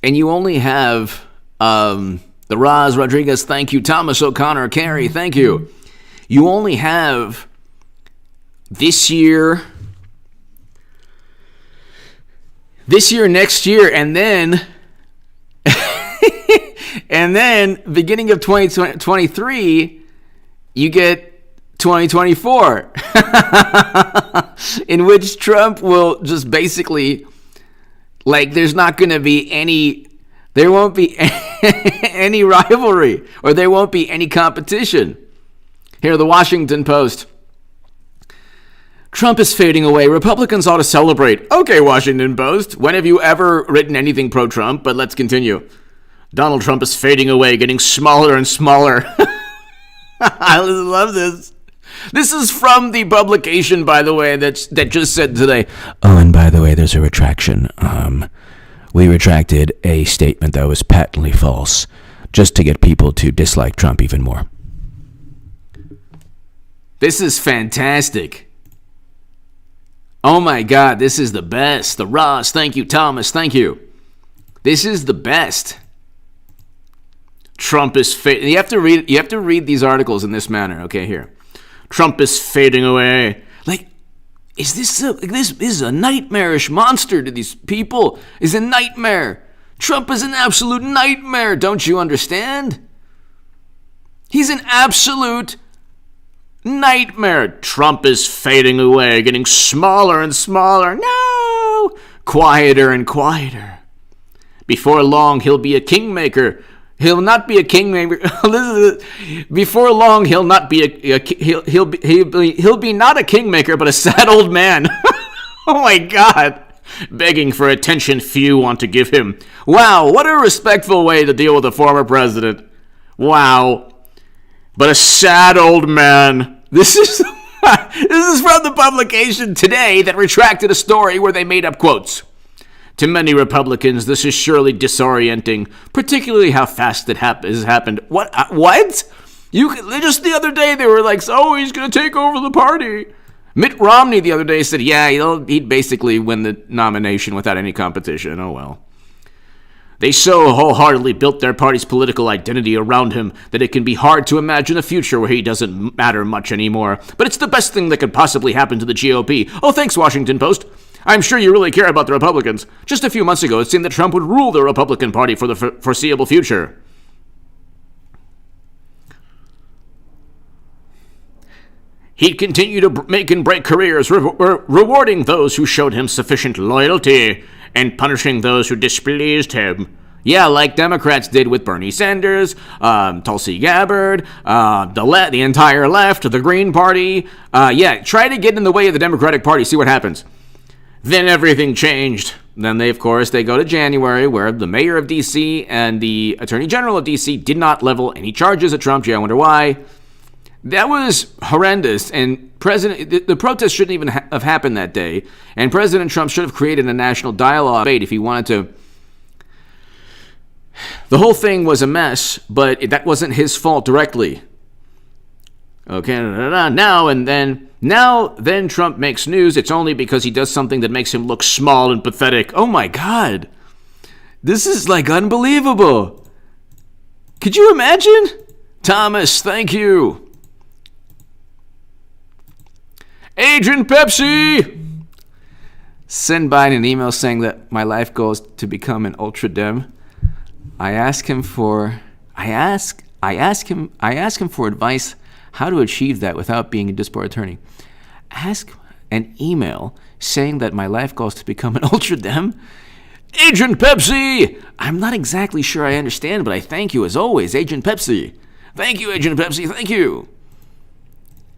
the Roz Rodriguez, thank you. Thomas O'Connor, Carrie, thank you. You only have this year, next year, and then beginning of 2023, you get 2024, in which Trump will just basically, like, there won't be any rivalry, or there won't be any competition. Here, the Washington Post. Trump is fading away. Republicans ought to celebrate. Okay, Washington Post. When have you ever written anything pro-Trump? But let's continue. Donald Trump is fading away, getting smaller and smaller. I love this. This is from the publication, by the way, that just said today. Oh, and by the way, there's a retraction. We retracted a statement that was patently false, just to get people to dislike Trump even more. This is fantastic. Oh my God, this is the best. The Ross, thank you. Thomas, thank you. This is the best. Trump is fading. You have to read these articles in this manner. Okay, here. Trump is fading away. Like, this is a nightmarish monster to these people. Is a nightmare. Trump is an absolute nightmare. Don't you understand? He's an absolute nightmare. Trump is fading away, getting smaller and smaller. No! Quieter and quieter. Before long, he'll be a kingmaker. He'll not be a kingmaker. Before long, he'll not be he'll be not a kingmaker, but a sad old man. Oh my God. Begging for attention few want to give him. Wow, what a respectful way to deal with a former president. Wow. But a sad old man. This is from the publication today that retracted a story where they made up quotes. To many Republicans, this is surely disorienting, particularly how fast it has happened. What? Just the other day they were like, "Oh, he's going to take over the party." Mitt Romney the other day said, "Yeah, he'd basically win the nomination without any competition." Oh well. They so wholeheartedly built their party's political identity around him that it can be hard to imagine a future where he doesn't matter much anymore. But it's the best thing that could possibly happen to the GOP. Oh, thanks, Washington Post. I'm sure you really care about the Republicans. Just a few months ago, it seemed that Trump would rule the Republican Party for the foreseeable future. He'd continue to make and break careers, rewarding those who showed him sufficient loyalty and punishing those who displeased him. Yeah, like Democrats did with Bernie Sanders, Tulsi Gabbard, the entire left, the Green Party. Try to get in the way of the Democratic Party, see what happens. Then everything changed. Then they go to January, where the mayor of D.C. and the attorney general of D.C. did not level any charges at Trump. Gee, I wonder why. That was horrendous, and the protest shouldn't even have happened that day, and President Trump should have created a national dialogue if he wanted to. The whole thing was a mess, but that wasn't his fault directly. Okay, now Trump makes news. It's only because he does something that makes him look small and pathetic. Oh my God. This is like unbelievable. Could you imagine? Thomas, thank you. Agent Pepsi! Send Biden an email saying that my life goal is to become an ultra dem. I ask him for advice how to achieve that without being a district attorney. Ask an email saying that my life goal is to become an ultra dem. Agent Pepsi! I'm not exactly sure I understand, but I thank you as always, Agent Pepsi. Thank you, Agent Pepsi. Thank you.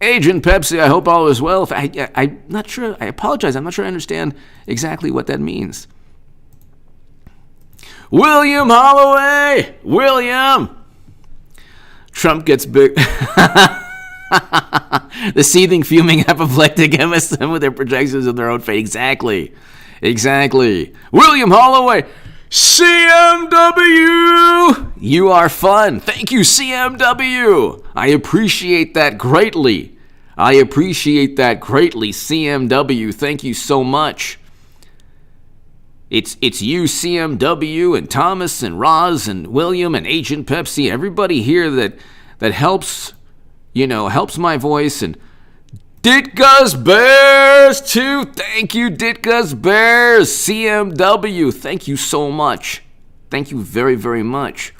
Agent Pepsi, I hope all is well. I'm not sure. I apologize. I'm not sure I understand exactly what that means. William Holloway! William! Trump gets big. The seething, fuming, apoplectic MSM with their projections of their own fate. Exactly. William Holloway! CMW! You are fun. Thank you, CMW. I appreciate that greatly. CMW, thank you so much. It's you, CMW, and Thomas, and Roz, and William, and Agent Pepsi, everybody here that helps, helps my voice, and Ditka's Bears, too. Thank you, Ditka's Bears. CMW, thank you so much. Thank you very, very much.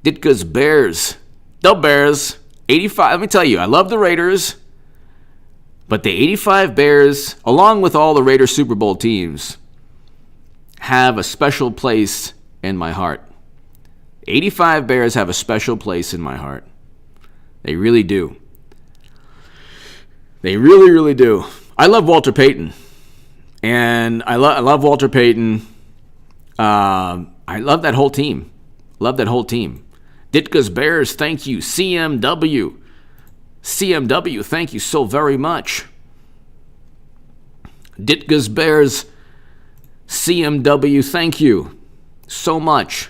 Ditka's Bears. The Bears. 85. Let me tell you, I love the Raiders. But the 85 Bears, along with all the Raiders Super Bowl teams, have a special place in my heart. 85 Bears have a special place in my heart. They really do. They really, really do. I love Walter Payton. And I love Walter Payton. I love that whole team. Ditka's Bears, thank you. CMW, thank you so very much. Ditka's Bears, CMW, thank you so much.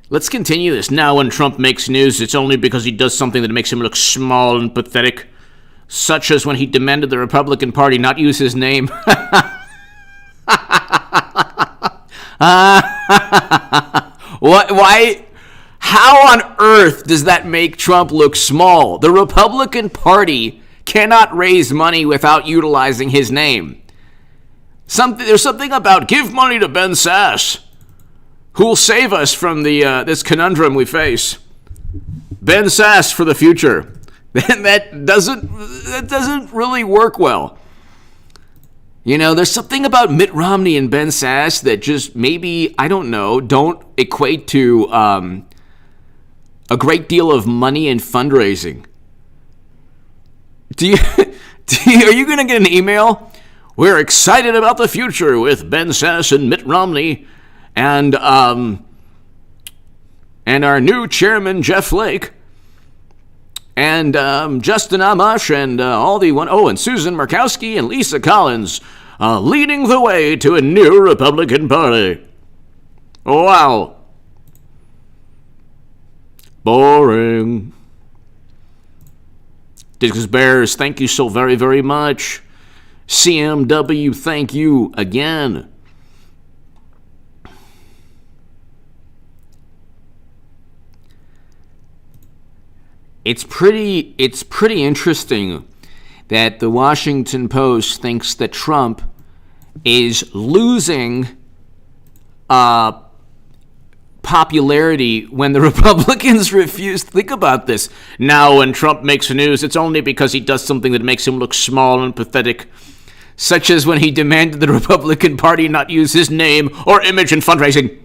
Let's continue this. Now when Trump makes news, it's only because he does something that makes him look small and pathetic, such as when he demanded the Republican Party not use his name. Why? How on earth does that make Trump look small? The Republican Party cannot raise money without utilizing his name. There's something about give money to Ben Sasse, who will save us from this conundrum we face. Ben Sasse for the future. That doesn't really work well. There's something about Mitt Romney and Ben Sasse that just maybe, I don't know, don't equate to a great deal of money and fundraising. Are you going to get an email? We're excited about the future with Ben Sasse and Mitt Romney and our new chairman, Jeff Flake, and Justin Amash, and and Susan Murkowski and Lisa Collins, leading the way to a new Republican Party. Wow. Boring. Ditka's Bears, thank you so very, very much. CMW, thank you again. It's pretty interesting that the Washington Post thinks that Trump is losing popularity when the Republicans refuse. Think about this. Now, when Trump makes news, it's only because he does something that makes him look small and pathetic, such as when he demanded the Republican Party not use his name or image in fundraising.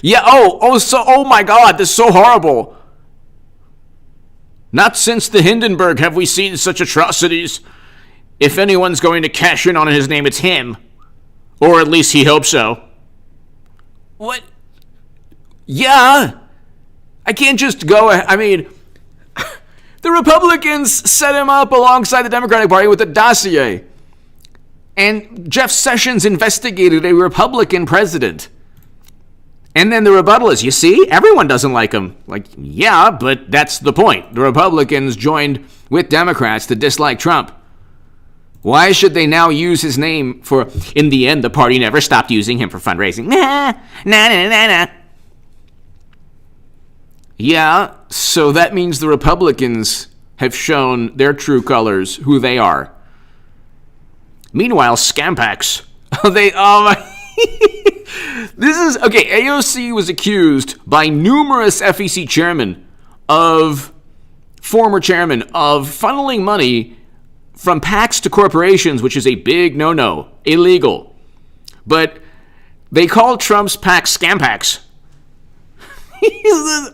Yeah, oh my God, this is so horrible. Not since the Hindenburg have we seen such atrocities. If anyone's going to cash in on his name, it's him. Or at least he hopes so. What? Yeah. I can't just go, the Republicans set him up alongside the Democratic Party with a dossier. And Jeff Sessions investigated a Republican president. And then the rebuttal is, you see, everyone doesn't like him. Like, yeah, but that's the point. The Republicans joined with Democrats to dislike Trump. Why should they now use his name for, in the end, the party never stopped using him for fundraising. Nah. Yeah, so that means the Republicans have shown their true colors, who they are. Meanwhile, Scampax, this is, okay, AOC was accused by numerous FEC former chairmen, of funneling money from PACs to corporations, which is a big no-no, illegal. But they call Trump's PAC Scampax.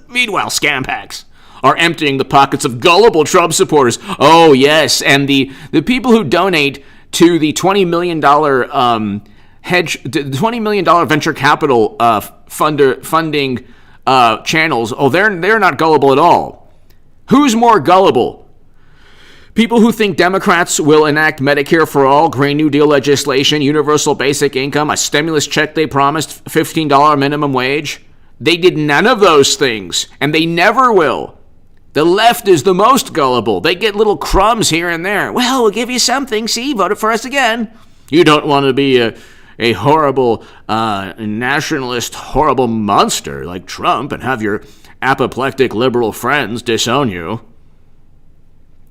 Meanwhile, Scampax are emptying the pockets of gullible Trump supporters. Oh, yes, and the people who donate to the $20 million $20 million venture capital funding channels, they're not gullible at all. Who's more gullible? People who think Democrats will enact Medicare for all, Green New Deal legislation, universal basic income, a stimulus check they promised, $15 minimum wage. They did none of those things, and they never will. The left is the most gullible. They get little crumbs here and there. Well, we'll give you something. See, voted for us again. You don't want to be a horrible nationalist, horrible monster like Trump and have your apoplectic liberal friends disown you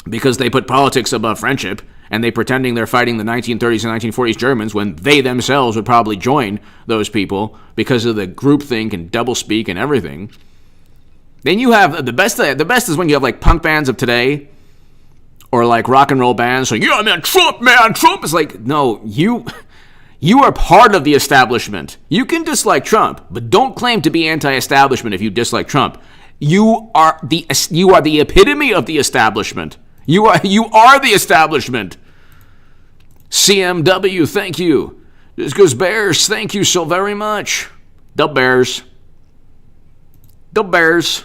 because they put politics above friendship and they pretending they're fighting the 1930s and 1940s Germans when they themselves would probably join those people because of the groupthink and doublespeak and everything. Then you have the best is when you have like punk bands of today or like rock and roll bands saying, yeah, man, Trump is like, no, you are part of the establishment. You can dislike Trump, but don't claim to be anti-establishment if you dislike Trump. You are the epitome of the establishment. You are the establishment. CMW, thank you. This goes Bears, thank you so very much. The Bears. The Bears.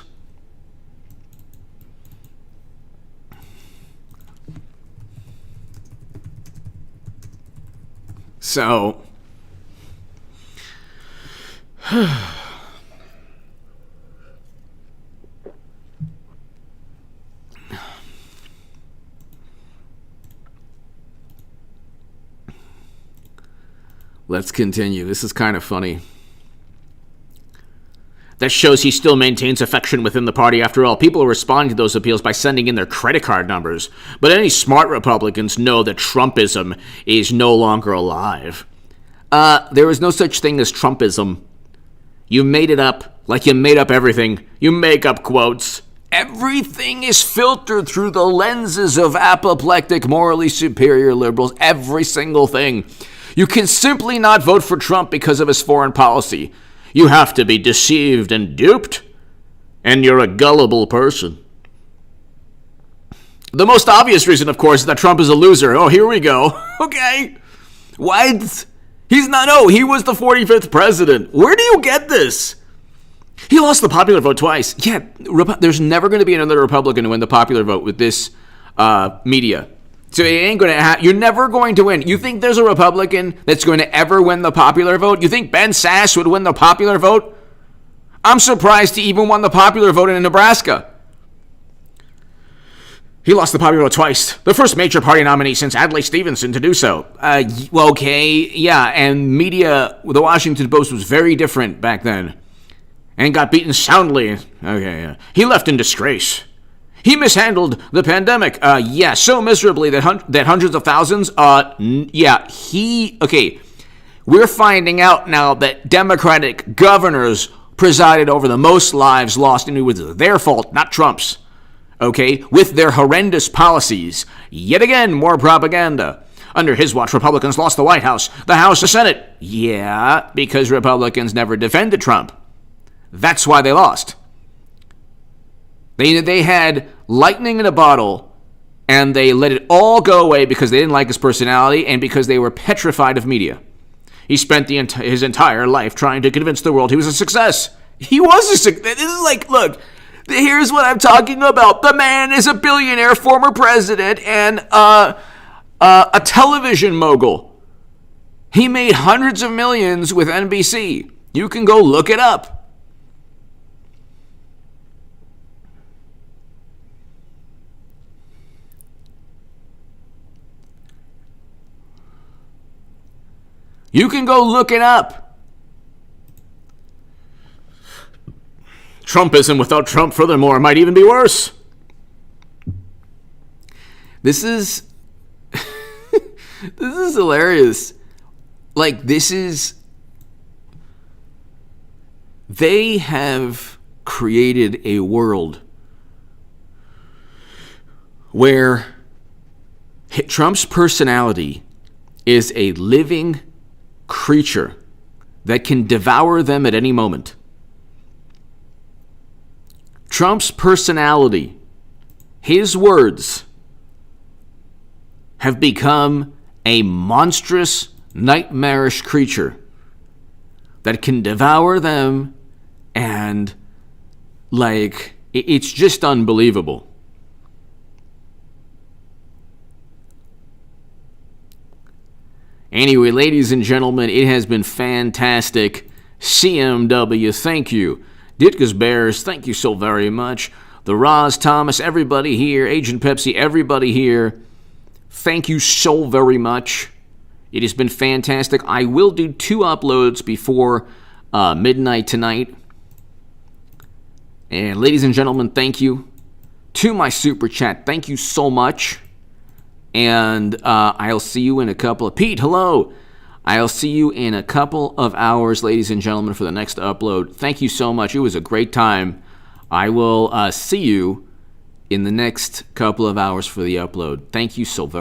So, let's continue. This is kind of funny. That shows he still maintains affection within the party. After all, people are responding to those appeals by sending in their credit card numbers. But any smart Republicans know that Trumpism is no longer alive. There is no such thing as Trumpism. You made it up like you made up everything. You make up quotes. Everything is filtered through the lenses of apoplectic, morally superior liberals. Every single thing. You can simply not vote for Trump because of his foreign policy. You have to be deceived and duped, and you're a gullible person. The most obvious reason, of course, is that Trump is a loser. Oh, here we go. Okay. What? He's not, no, he was the 45th president. Where do you get this? He lost the popular vote twice. Yeah, there's never going to be another Republican to win the popular vote with this media. So it ain't going to you're never going to win. You think there's a Republican that's going to ever win the popular vote? You think Ben Sasse would win the popular vote? I'm surprised he even won the popular vote in Nebraska. He lost the popular vote twice. The first major party nominee since Adlai Stevenson to do so. Okay, yeah, and media, the Washington Post was very different back then. And got beaten soundly. Okay, yeah. He left in disgrace. He mishandled the pandemic. Yeah, so miserably that hundreds of thousands, okay. We're finding out now that Democratic governors presided over the most lives lost, and it was their fault, not Trump's. Okay, with their horrendous policies. Yet again, more propaganda. Under his watch, Republicans lost the White House, the House, the Senate. Yeah, because Republicans never defended Trump. That's why they lost. They had lightning in a bottle, and they let it all go away because they didn't like his personality and because they were petrified of media. He spent his entire life trying to convince the world he was a success. He was a success. This is like, look, here's what I'm talking about. The man is a billionaire, former president, and a television mogul. He made hundreds of millions with NBC. You can go look it up. You can go look it up. Trumpism without Trump, furthermore, might even be worse. This is this is hilarious. Like, they have created a world where Trump's personality is a living creature that can devour them at any moment. Trump's personality, his words, have become a monstrous, nightmarish creature that can devour them, and, like, it's just unbelievable. Anyway, ladies and gentlemen, it has been fantastic. CMW, thank you. Ditka's Bears, thank you so very much. The Roz Thomas, everybody here. Agent Pepsi, everybody here. Thank you so very much. It has been fantastic. I will do 2 uploads before midnight tonight. And ladies and gentlemen, thank you. To my super chat, thank you so much. And I'll see you in a couple of... Pete, hello. I'll see you in a couple of hours, ladies and gentlemen, for the next upload. Thank you so much. It was a great time. I will see you in the next couple of hours for the upload. Thank you so very much.